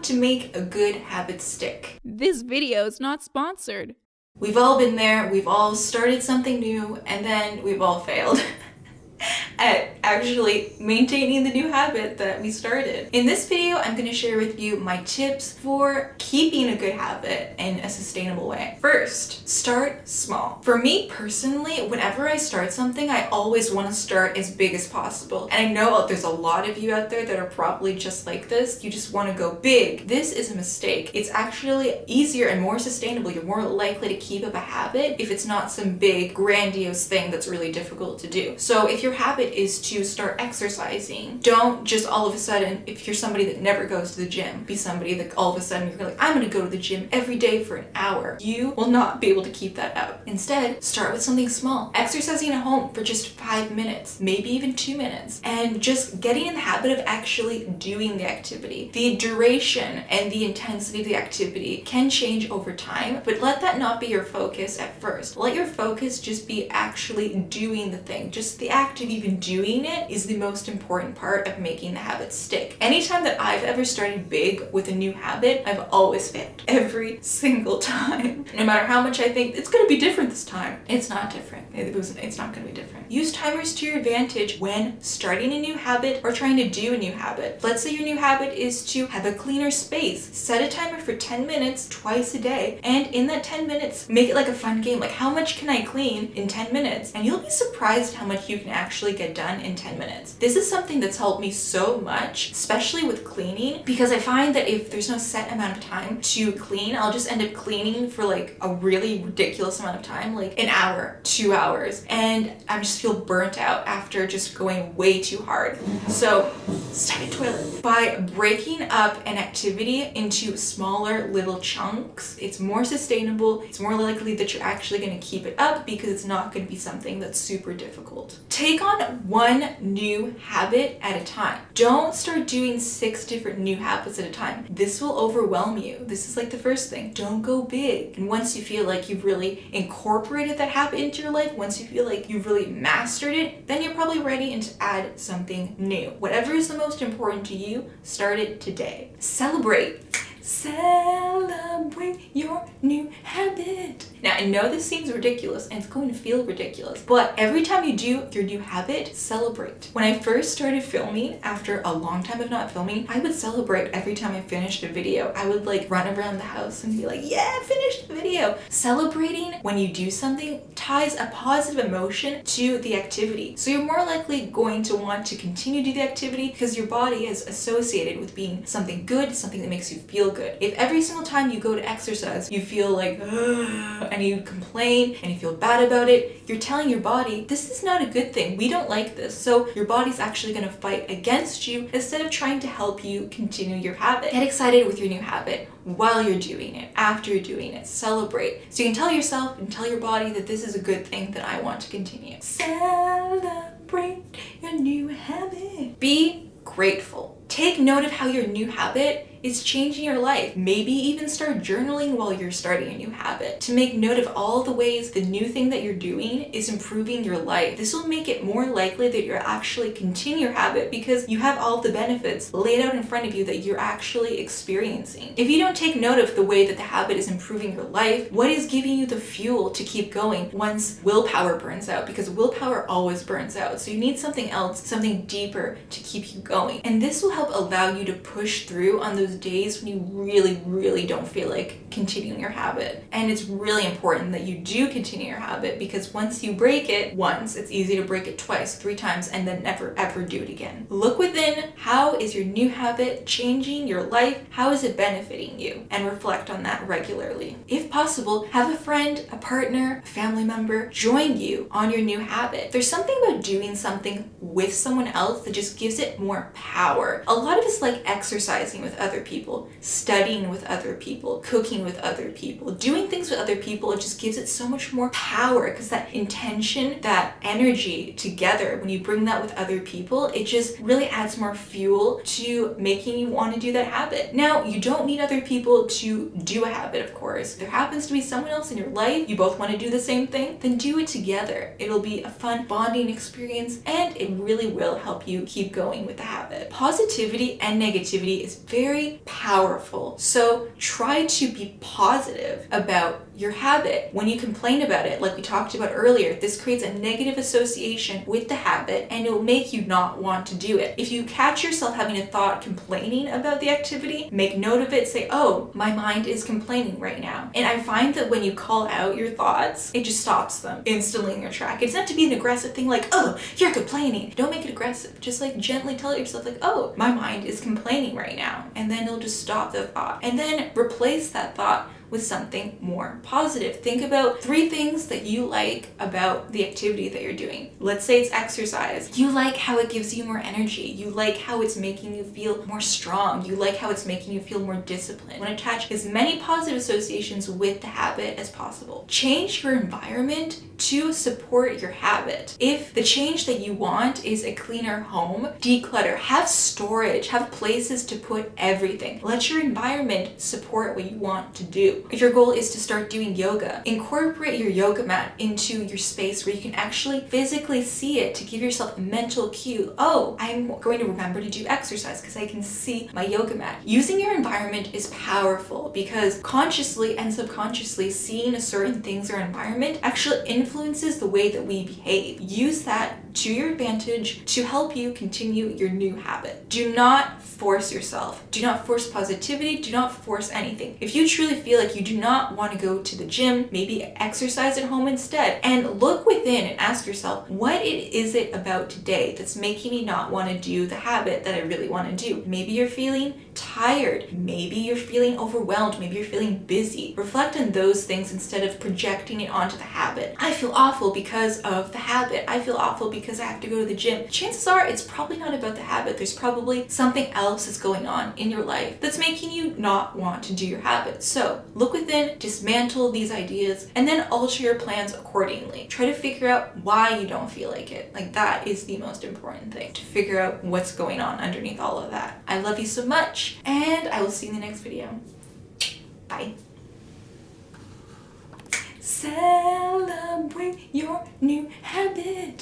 to make a good habit stick. This video is not sponsored. We've all been there, we've all started something new, and then we've all failed at actually maintaining the new habit that we started. In this video, I'm going to share with you my tips for keeping a good habit in a sustainable way. First, start small. For me personally, whenever I start something, I always want to start as big as possible. And I know there's a lot of you out there that are probably just like this. You just want to go big. This is a mistake. It's actually easier and more sustainable. You're more likely to keep up a habit if it's not some big, grandiose thing that's really difficult to do. So if your habit is to start exercising, don't just all of a sudden, if you're somebody that never goes to the gym, be somebody that all of a sudden you're like, I'm going to go to the gym every day for an hour. You will not be able to keep that up. Instead, start with something small. Exercising at home for just 5 minutes, maybe even 2 minutes, and just getting in the habit of actually doing the activity. The duration and the intensity of the activity can change over time, but let that not be your focus at first. Let your focus just be actually doing the thing. Just the act of even doing it is the most important part of making the habit stick. Anytime that I've ever started big with a new habit, I've always failed. Every single time. No matter how much I think it's going to be different this time, it's not different. It's not going to be different. Use timers to your advantage when starting a new habit or trying to do a new habit. Let's say your new habit is to have a cleaner space. Set a timer for 10 minutes twice a day, and in that 10 minutes, make it like a fun game. Like, how much can I clean in 10 minutes? And you'll be surprised how much you can actually get done in 10 minutes. This is something that's helped me so much, especially with cleaning, because I find that if there's no set amount of time to clean, I'll just end up cleaning for like a really ridiculous amount of time, like an hour, 2 hours, and I just feel burnt out after just going way too hard. So study toilet. By breaking up an activity into smaller little chunks, it's more sustainable. It's more likely that you're actually going to keep it up because it's not going to be something that's super difficult. Take on one new habit at a time. Don't start doing 6 different new habits at a time. This will overwhelm you. This is like the first thing. Don't go big. And once you feel like you've really incorporated that habit into your life, once you feel like you've really mastered it, then you're probably ready to add something new. Whatever is the most important to you, start it today. Celebrate. Celebrate your new habit. Now, I know this seems ridiculous and it's going to feel ridiculous, but every time you do your new habit, celebrate. When I first started filming, after a long time of not filming, I would celebrate every time I finished a video. I would like run around the house and be like, yeah, I finished the video. Celebrating when you do something ties a positive emotion to the activity. So you're more likely going to want to continue to do the activity because your body is associated with being something good, something that makes you feel good. If every single time you go to exercise, you feel like, and you complain and you feel bad about it, you're telling your body, this is not a good thing. We don't like this. So your body's actually going to fight against you instead of trying to help you continue your habit. Get excited with your new habit while you're doing it, after you're doing it. Celebrate. So you can tell yourself and tell your body that this is a good thing that I want to continue. Celebrate your new habit. Be grateful. Take note of how your new habit is changing your life. Maybe even start journaling while you're starting a new habit to make note of all the ways the new thing that you're doing is improving your life. This will make it more likely that you'll actually continue your habit because you have all the benefits laid out in front of you that you're actually experiencing. If you don't take note of the way that the habit is improving your life, what is giving you the fuel to keep going once willpower burns out? Because willpower always burns out. So you need something else, something deeper to keep you going. And this will help allow you to push through on those days when you really don't feel like continuing your habit. And it's really important that you do continue your habit because once you break it once, it's easy to break it twice, 3 times, and then never ever do it again. Look within. How is your new habit changing your life? How is it benefiting you? And reflect on that regularly. If possible, have a friend, a partner, a family member join you on your new habit. There's something about doing something with someone else that just gives it more power. A lot of us like exercising with other people, studying with other people, cooking with other people, doing things with other people. It just gives it so much more power because that intention, that energy together, when you bring that with other people, it just really adds more fuel to making you want to do that habit. Now, you don't need other people to do a habit, of course. If there happens to be someone else in your life, you both want to do the same thing, then do it together. It'll be a fun bonding experience and it really will help you keep going with the habit. Positivity Positivity and negativity is very powerful. So try to be positive about your habit. When you complain about it, like we talked about earlier, this creates a negative association with the habit and it will make you not want to do it. If you catch yourself having a thought complaining about the activity, make note of it, say, oh, my mind is complaining right now. And I find that when you call out your thoughts, it just stops them instantly in their track. It's not to be an aggressive thing like, oh, you're complaining. Don't make it aggressive. Just like gently tell yourself like, oh, my mind is complaining right now. And then it'll just stop the thought. And then replace that thought with something more positive. Think about 3 things that you like about the activity that you're doing. Let's say it's exercise. You like how it gives you more energy. You like how it's making you feel more strong. You like how it's making you feel more disciplined. You want to attach as many positive associations with the habit as possible. Change your environment to support your habit. If the change that you want is a cleaner home, declutter, have storage, have places to put everything. Let your environment support what you want to do. If your goal is to start doing yoga, incorporate your yoga mat into your space where you can actually physically see it to give yourself a mental cue. Oh, I'm going to remember to do exercise because I can see my yoga mat. Using your environment is powerful because consciously and subconsciously seeing a certain things or environment actually influences the way that we behave. Use that to your advantage to help you continue your new habit. Do not force yourself. Do not force positivity. Do not force anything. If you truly feel like you do not want to go to the gym, maybe exercise at home instead. And look within and ask yourself, what is it about today that's making me not want to do the habit that I really want to do? Maybe you're feeling tired. Maybe you're feeling overwhelmed. Maybe you're feeling busy. Reflect on those things instead of projecting it onto the habit. I feel awful because of the habit. I feel awful because I have to go to the gym. Chances are it's probably not about the habit. There's probably something else that's going on in your life that's making you not want to do your habit. So look within, dismantle these ideas, and then alter your plans accordingly. Try to figure out why you don't feel like it. Like that is the most important thing, to figure out what's going on underneath all of that. I love you so much, and I will see you in the next video. Bye. Celebrate your new habit.